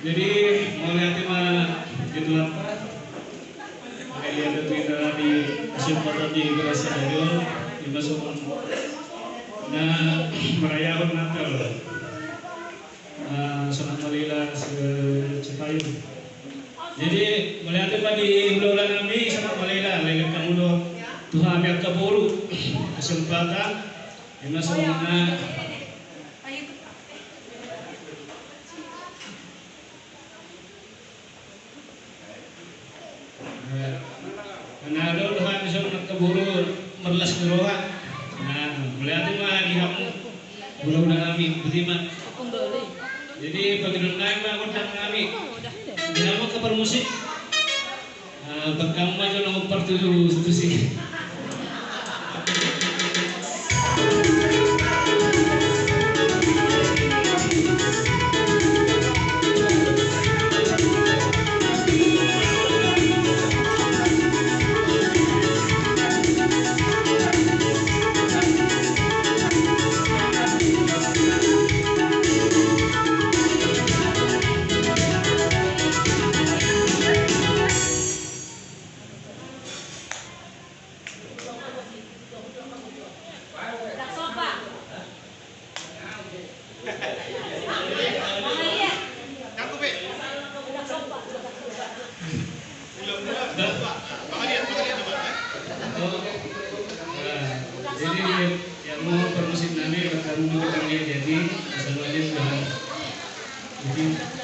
Jadi mau lihat mah gitu apa? Kayak kita di kesempatan di Gerasi Ayo dimasuk nah merayakan Natal. Sangat malila Cipayung. Jadi melihat apa di bulan kami sangat malila lagi kamu Tuhan yang kaburu kesempatan dimasuk karena ada Tuhan bisa keburu merlas kerohan. Nah, melihat mah di kamu bulan kami beriman. Jadi bagian lain mah kontak kami. Dinamo kabar musik. Berkamu aja nomor pertujuh sih. Jadi yang mau permusim nanti akan menjadi semuanya sudah